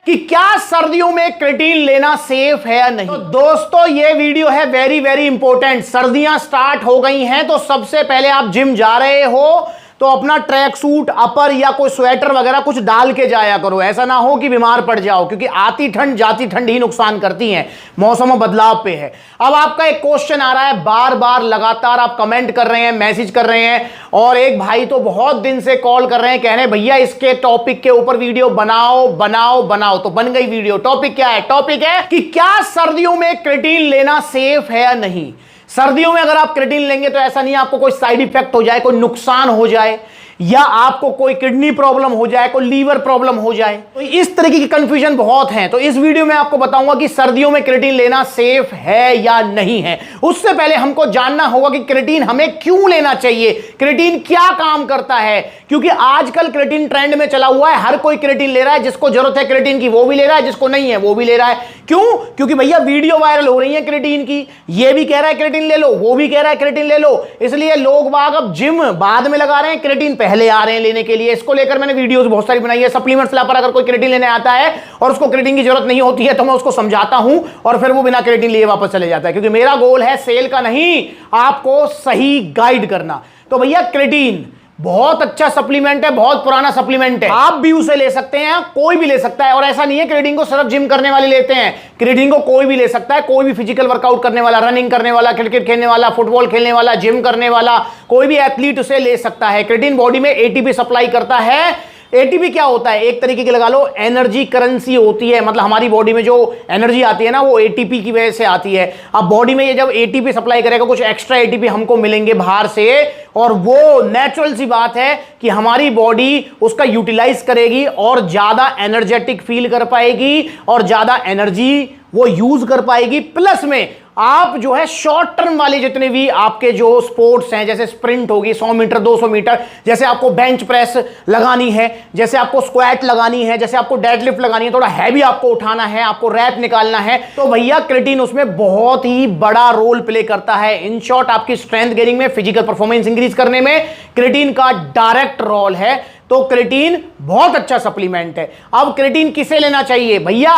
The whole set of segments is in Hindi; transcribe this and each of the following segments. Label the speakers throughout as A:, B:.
A: कि क्या सर्दियों में क्रेटीन लेना सेफ है या नहीं। तो दोस्तों ये वीडियो है वेरी वेरी इंपॉर्टेंट। सर्दियां स्टार्ट हो गई हैं तो सबसे पहले आप जिम जा रहे हो तो अपना ट्रैक सूट अपर या कोई स्वेटर वगैरह कुछ डाल के जाया करो। ऐसा ना हो कि बीमार पड़ जाओ, क्योंकि आती ठंड जाती ठंड ही नुकसान करती हैं। मौसम बदलाव पे है। अब आपका एक क्वेश्चन आ रहा है, बार बार लगातार आप कमेंट कर रहे हैं, मैसेज कर रहे हैं, और एक भाई तो बहुत दिन से कॉल कर रहे हैं, कह रहे हैं भैया इसके टॉपिक के ऊपर वीडियो बनाओ बनाओ बनाओ। तो बन गई वीडियो। टॉपिक क्या है? टॉपिक है कि क्या सर्दियों में क्रेटीन लेना सेफ है या नहीं। सर्दियों में अगर आप क्रेटीन लेंगे तो ऐसा नहीं आपको कोई साइड इफेक्ट हो जाए, कोई नुकसान हो जाए, या आपको कोई किडनी प्रॉब्लम हो जाए, कोई लीवर प्रॉब्लम हो जाए। तो इस तरीके की कंफ्यूजन बहुत है। तो इस वीडियो में आपको बताऊंगा कि सर्दियों में क्रेटीन लेना सेफ है या नहीं है। उससे पहले हमको जानना होगा कि क्रेटीन हमें क्यों लेना चाहिए, क्रेटीन क्या काम करता है। क्योंकि आजकल क्रेटीन ट्रेंड में चला हुआ है, हर कोई क्रेटीन ले रहा है। जिसको जरूरत है क्रेटीन की वो भी ले रहा है, जिसको नहीं है वो भी ले रहा है। क्यों? क्योंकि भैया वीडियो वायरल हो रही है क्रेटीन की, ये भी कह रहा है क्रेटीन ले लो, वो भी कह रहा है क्रेटीन ले लो। इसलिए लोग बाग अब जिम बाद में लगा रहे हैं, क्रेटीन पहले आ रहे हैं लेने के लिए। इसको लेकर मैंने वीडियोस बहुत सारी बनाई है। सप्लीमेंट्स ला पर अगर कोई क्रेटीन लेने आता है और उसको क्रेटीन की जरूरत नहीं होती है तो मैं उसको समझाता हूं और फिर वो बिना क्रेटीन लिए वापस चले जाता है। क्योंकि मेरा गोल है सेल का नहीं, आपको सही गाइड करना। तो भैया क्रेटीन बहुत अच्छा सप्लीमेंट है, बहुत पुराना सप्लीमेंट है। आप भी उसे ले सकते हैं, कोई भी ले सकता है। और ऐसा नहीं है क्रेटीन को सिर्फ जिम करने वाले लेते हैं, क्रेटीन को कोई भी ले सकता है। कोई भी फिजिकल वर्कआउट करने वाला, रनिंग करने वाला, क्रिकेट खेलने वाला, फुटबॉल खेलने वाला, जिम करने वाला, कोई भी एथलीट उसे ले सकता है। क्रेटीन बॉडी में एटीपी सप्लाई करता है। एटीपी क्या होता है? एक तरीके की लगा लो एनर्जी करेंसी होती है। मतलब हमारी बॉडी में जो एनर्जी आती है ना, वो एटीपी की वजह से आती है। अब बॉडी में ये जब एटीपी सप्लाई करेगा, कुछ एक्स्ट्रा एटीपी हमको मिलेंगे बाहर से, और वो नेचुरल सी बात है कि हमारी बॉडी उसका यूटिलाइज करेगी और ज्यादा एनर्जेटिक फील कर पाएगी और ज्यादा एनर्जी वो यूज कर पाएगी। प्लस में आप जो है शॉर्ट टर्म वाले जितने भी आपके जो स्पोर्ट्स हैं, जैसे स्प्रिंट होगी 100 मीटर 200 मीटर, जैसे आपको बेंच प्रेस लगानी है, जैसे आपको स्क्वाट लगानी है, जैसे आपको डेडलिफ्ट लगानी है, थोड़ा हैवी आपको उठाना है, आपको रैप निकालना है, तो भैया क्रेटीन उसमें बहुत ही बड़ा रोल प्ले करता है। इन शॉर्ट आपकी स्ट्रेंथ गेनिंग में, फिजिकल परफॉर्मेंस इंक्रीज करने में क्रेटीन का डायरेक्ट रोल है। तो क्रेटीन बहुत अच्छा सप्लीमेंट है। अब क्रेटीन किसे लेना चाहिए? भैया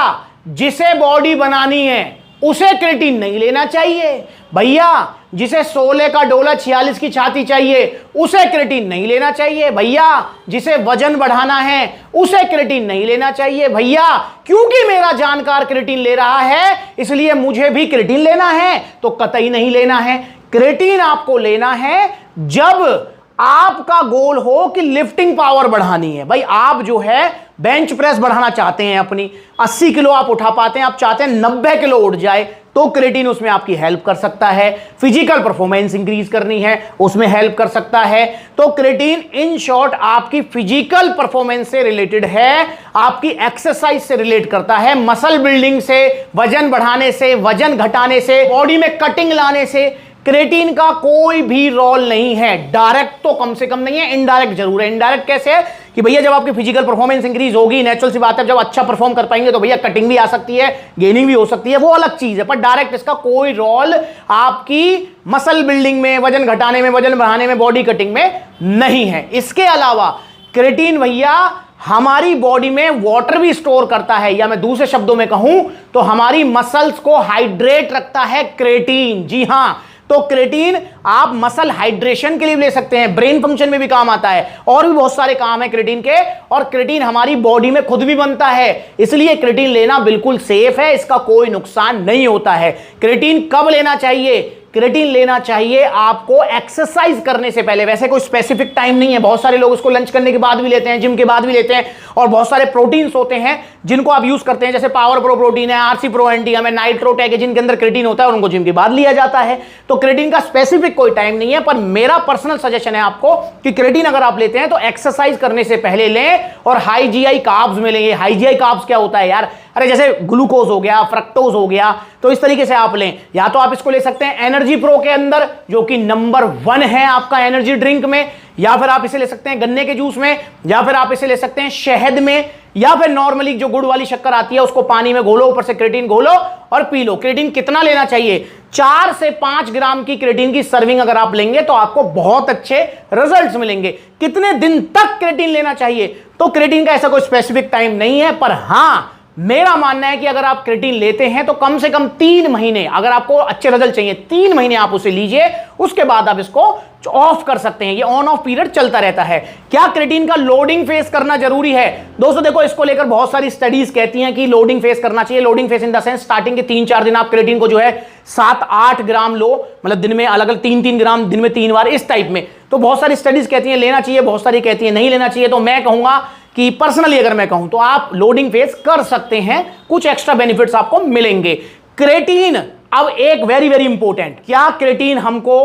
A: जिसे बॉडी बनानी है उसे क्रेटीन नहीं लेना चाहिए। भैया जिसे 16 का डोला 46 की छाती चाहिए उसे क्रेटीन नहीं लेना चाहिए। भैया जिसे वजन बढ़ाना है उसे क्रेटीन नहीं लेना चाहिए। भैया क्योंकि मेरा जानकार क्रेटीन ले रहा है इसलिए मुझे भी क्रेटीन लेना है, तो कतई नहीं लेना है। क्रेटीन आपको लेना है जब आपका गोल हो कि लिफ्टिंग पावर बढ़ानी है। भाई आप जो है बेंच प्रेस बढ़ाना चाहते हैं, अपनी 80 किलो आप उठा पाते हैं, आप चाहते हैं 90 किलो उठ जाए, तो क्रेटीन उसमें आपकी हेल्प कर सकता है। फिजिकल परफॉर्मेंस इंक्रीज करनी है उसमें हेल्प कर सकता है। तो क्रेटीन इन शॉर्ट आपकी फिजिकल परफॉर्मेंस से रिलेटेड है, आपकी एक्सरसाइज से रिलेट करता है, मसल बिल्डिंग से, वजन बढ़ाने से, वजन घटाने से, बॉडी में कटिंग लाने से क्रेटीन का कोई भी रोल नहीं है। डायरेक्ट तो कम से कम नहीं है, इनडायरेक्ट जरूर है। इनडायरेक्ट कैसे है कि भैया जब आपकी फिजिकल परफॉर्मेंस इंक्रीज होगी, नेचुरल सी बात है, जब अच्छा परफॉर्म कर पाएंगे तो भैया कटिंग भी आ सकती है, गेनिंग भी हो सकती है, वो अलग चीज है। पर डायरेक्ट इसका कोई रोल आपकी मसल बिल्डिंग में, वजन घटाने में, वजन बढ़ाने में, बॉडी कटिंग में नहीं है। इसके अलावा क्रेटीन भैया हमारी बॉडी में वाटर भी स्टोर करता है, या मैं दूसरे शब्दों में कहूं तो हमारी मसल्स को हाइड्रेट रखता है क्रेटीन। जी हां, तो क्रेटीन आप मसल हाइड्रेशन के लिए भी ले सकते हैं, ब्रेन फंक्शन में भी काम आता है, और भी बहुत सारे काम है क्रेटीन के। और क्रेटीन हमारी बॉडी में खुद भी बनता है, इसलिए क्रेटीन लेना बिल्कुल सेफ है, इसका कोई नुकसान नहीं होता है। क्रेटीन कब लेना चाहिए? क्रेटीन लेना चाहिए आपको एक्सरसाइज करने से पहले। वैसे कोई स्पेसिफिक टाइम नहीं है, बहुत सारे लोग इसको लंच करने के बाद भी लेते हैं, जिम के बाद भी लेते हैं, और बहुत सारे प्रोटीन्स होते हैं जिनको आप यूज करते हैं, जैसे पावर प्रो प्रोटीन है, आरसी प्रो एंटीएम है, नाइट्रोटेक है, जिनके अंदर क्रेटीन होता है और उनको जिम के बाद लिया जाता है। तो क्रेटीन का स्पेसिफिक कोई टाइम नहीं है, पर मेरा पर्सनल सजेशन है आपको कि क्रेटीन अगर आप लेते हैं तो एक्सरसाइज करने से पहले लें, और हाई जीआई कार्ब्स में लें। हाई जीआई कार्ब्स क्या होता है यार? अरे जैसे ग्लूकोज हो गया, फ्रक्टोज हो गया, तो इस तरीके से आप लें। या तो आप इसको ले सकते हैं एनर्जी प्रो के अंदर, जो कि नंबर 1 है आपका एनर्जी ड्रिंक में, या फिर आप इसे ले सकते हैं गन्ने के जूस में, या फिर आप इसे ले सकते हैं शहद में, या फिर नॉर्मली जो गुड़ वाली शक्कर आती है उसको पानी में घोलो, ऊपर से क्रेटीन घोलो और पी लो। क्रेटीन कितना लेना चाहिए? 4 से 5 ग्राम की क्रेटीन की सर्विंग अगर आप लेंगे तो आपको बहुत अच्छे रिजल्ट्स मिलेंगे। कितने दिन तक क्रेटीन लेना चाहिए? तो क्रेटीन का ऐसा कोई स्पेसिफिक टाइम नहीं है, पर हां मेरा मानना है कि अगर आप क्रेटीन लेते हैं तो कम से कम 3 महीने, अगर आपको अच्छे रिजल्ट चाहिए 3 महीने आप उसे लीजिए, उसके बाद आप इसको ऑफ कर सकते हैं। ये ऑन ऑफ पीरियड चलता रहता है। क्या क्रेटीन का लोडिंग फेस करना जरूरी है? दोस्तों देखो, इसको लेकर बहुत सारी स्टडीज कहती हैं कि लोडिंग फेस करना चाहिए। Loading face in the sense starting के 3-4 दिन आप क्रेटीन को जो है 7-8 ग्राम लो, मतलब दिन में अलग अलग 3-3 ग्राम दिन में 3 बार, इस टाइप में। तो बहुत सारी स्टडीज कहती हैं लेना चाहिए, बहुत सारी कहती हैं नहीं लेना चाहिए। तो मैं कहूंगा कि पर्सनली अगर मैं कहूं तो आप लोडिंग फेस कर सकते हैं, कुछ एक्स्ट्रा बेनिफिट्स आपको मिलेंगे। क्रेटीन, अब एक वेरी वेरी इंपॉर्टेंट, क्या क्रेटीन हमको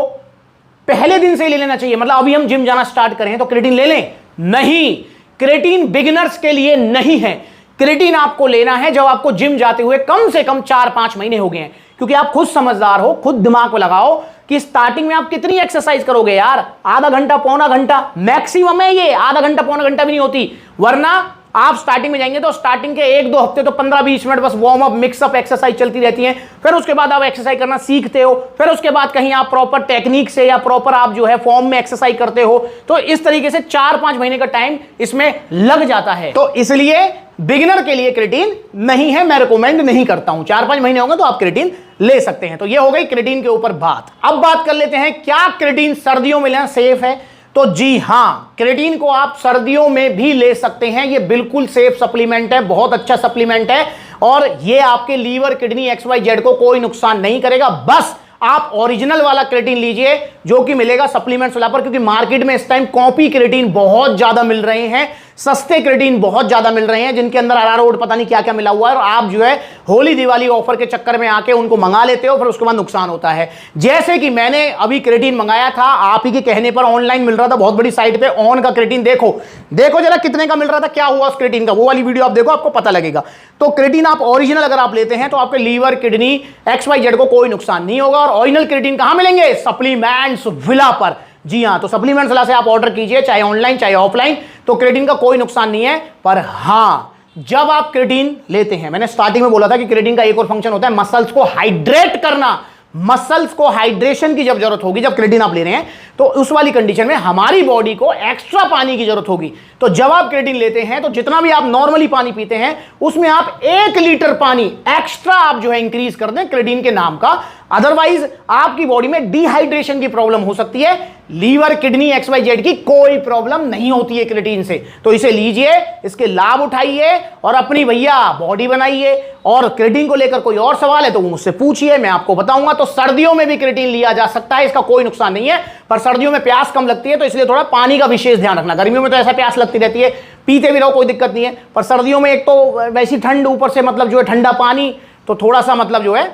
A: पहले दिन से ही ले लेना चाहिए? मतलब अभी हम जिम जाना स्टार्ट करें तो क्रेटीन ले लें? नहीं, क्रेटीन बिगिनर्स के लिए नहीं है। क्रेटीन आपको लेना है जब आपको जिम जाते हुए कम से कम 4-5 महीने हो गए हैं, क्योंकि आप खुद समझदार हो, खुद दिमाग को लगाओ कि स्टार्टिंग में आप कितनी एक्सरसाइज करोगे यार? आधा घंटा, पौना घंटा मैक्सिमम है ये, आधा घंटा पौना घंटा भी नहीं होती। वरना आप स्टार्टिंग में जाएंगे तो स्टार्टिंग के 1-2 हफ्ते तो 15-20 मिनट बस वार्म अप, मिक्सअप एक्सरसाइज चलती रहती है। फिर उसके बाद आप एक्सरसाइज करना सीखते हो, फिर उसके बाद कहीं आप प्रॉपर टेक्निक से या प्रॉपर आप जो है फॉर्म में एक्सरसाइज करते हो। तो इस तरीके से 4-5 महीने का टाइम इसमें लग जाता है। तो इसलिए बिगिनर के लिए क्रेटीन नहीं है, मैं रिकमेंड नहीं करता हूं। 4-5 महीने होंगे तो आप क्रेटीन ले सकते हैं। तो ये हो गई क्रेटीन के ऊपर बात। अब बात कर लेते हैं, क्या क्रेटीन सर्दियों में लेना सेफ है? तो जी हां, क्रेटीन को आप सर्दियों में भी ले सकते हैं। ये बिल्कुल सेफ सप्लीमेंट है, बहुत अच्छा सप्लीमेंट है, और ये आपके लीवर, किडनी, XYZ को कोई नुकसान नहीं करेगा। बस आप ओरिजिनल वाला क्रेटीन लीजिए जो कि मिलेगा सप्लीमेंट्स वाला पर, क्योंकि मार्केट में इस टाइम कॉपी क्रेटीन बहुत ज्यादा मिल रहे हैं, सस्ते क्रेटीन बहुत ज्यादा मिल रहे हैं, जिनके अंदर अरारोट पता नहीं क्या क्या मिला हुआ है, और आप जो है होली दिवाली ऑफर के चक्कर में आके उनको मंगा लेते हो, फिर उसके बाद नुकसान होता है। जैसे कि मैंने अभी क्रेटीन मंगाया था, आप ही के कहने पर ऑनलाइन मिल रहा था बहुत बड़ी साइट पे, ऑन का क्रेटीन देखो जरा कितने का मिल रहा था, क्या हुआ उस क्रेटीन का, वो वाली वीडियो आप देखो, आपको पता लगेगा। तो क्रेटीन आप ओरिजिनल अगर आप लेते हैं तो आपके लीवर, किडनी, XYZ को कोई नुकसान नहीं होगा। और ओरिजिनल क्रेटीन कहां मिलेंगे? सप्लीमेंट्स विला पर। जी हां, तो सप्लीमेंट्स विला से आप ऑर्डर कीजिए, चाहे ऑनलाइन चाहे ऑफलाइन, तो क्रेटीन का कोई नुकसान नहीं है। पर हां, जब आप क्रेटीन लेते हैं, मैंने स्टार्टिंग में बोला था कि क्रेटीन का एक और फंक्शन होता है मसल्स को हाइड्रेट करना। मसल्स को हाइड्रेशन की जब जरूरत होगी, जब क्रेटीन आप ले रहे हैं, तो उस वाली कंडीशन में हमारी बॉडी को एक्स्ट्रा पानी की जरूरत होगी। तो जब आप क्रेटीन लेते हैं तो जितना भी आप नॉर्मली पानी पीते हैं उसमें आप 1 लीटर पानी एक्स्ट्रा आप जो है इंक्रीज कर दें क्रेटीन के नाम का। अदरवाइज आपकी बॉडी में डिहाइड्रेशन की प्रॉब्लम हो सकती है। लीवर, किडनी, XYZ की कोई प्रॉब्लम नहीं होती है क्रेटीन से। तो इसे लीजिए, इसके लाभ उठाइए और अपनी भैया बॉडी बनाइए। और क्रेटीन को लेकर कोई और सवाल है तो मुझसे पूछिए, मैं आपको बताऊंगा। तो सर्दियों में भी क्रेटीन लिया जा सकता है, इसका कोई नुकसान नहीं है, पर सर्दियों में प्यास कम लगती है, तो इसलिए थोड़ा पानी का विशेष ध्यान रखना। गर्मियों में तो ऐसा प्यास लगती रहती है, पीते भी रहो, कोई दिक्कत नहीं है। पर सर्दियों में एक तो वैसी ठंड, ऊपर से मतलब जो है ठंडा पानी, तो थोड़ा सा मतलब जो है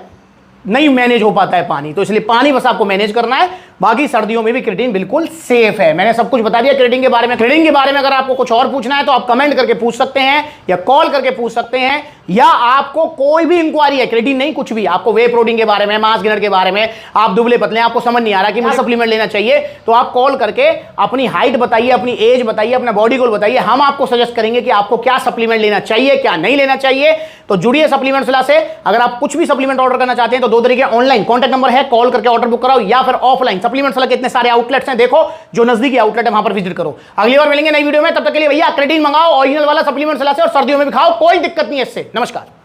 A: नहीं मैनेज हो पाता है पानी, तो इसलिए पानी बस आपको मैनेज करना है। बाकी सर्दियों में भी क्रेटीन बिल्कुल सेफ है। मैंने सब कुछ बता दिया क्रेटीन के बारे में। क्रेटीन के बारे में अगर आपको कुछ और पूछना है तो आप कमेंट करके पूछ सकते हैं, या कॉल करके पूछ सकते हैं, या आपको कोई भी इंक्वायरी है, क्रेटीन नहीं कुछ भी, आपको वे प्रोटीन के बारे में, मास गेनर के बारे में, आप दुबले पतले, आपको समझ नहीं आ रहा कि मुझे सप्लीमेंट लेना चाहिए, तो आप कॉल करके अपनी हाइट बताइए, अपनी एज बताइए, अपना बॉडी गोल बताइए, हम आपको सजेस्ट करेंगे कि आपको क्या सप्लीमेंट लेना चाहिए, क्या नहीं लेना चाहिए। तो जुड़िए सप्लीमेंट्स विला से। अगर आप कुछ भी सप्लीमेंट ऑर्डर करना चाहते हैं तो 2 तरीके, ऑनलाइन कॉन्टैक्ट नंबर है, कॉल करके ऑर्डर बुक कराओ, या फिर ऑफलाइन सप्लीमेंट्स विला के इतने सारे आउटलेट्स हैं, देखो जो नजदीकी आउटलेट है वहां पर विजिट करो। अगली बार मिलेंगे नई वीडियो में, तब तक के लिए भैया क्रेटीन मंगाओ ओरिजिनल वाला सप्लीमेंट्स विला से, और सर्दियों में भी खाओ, कोई दिक्कत नहीं है इससे। नमस्कार।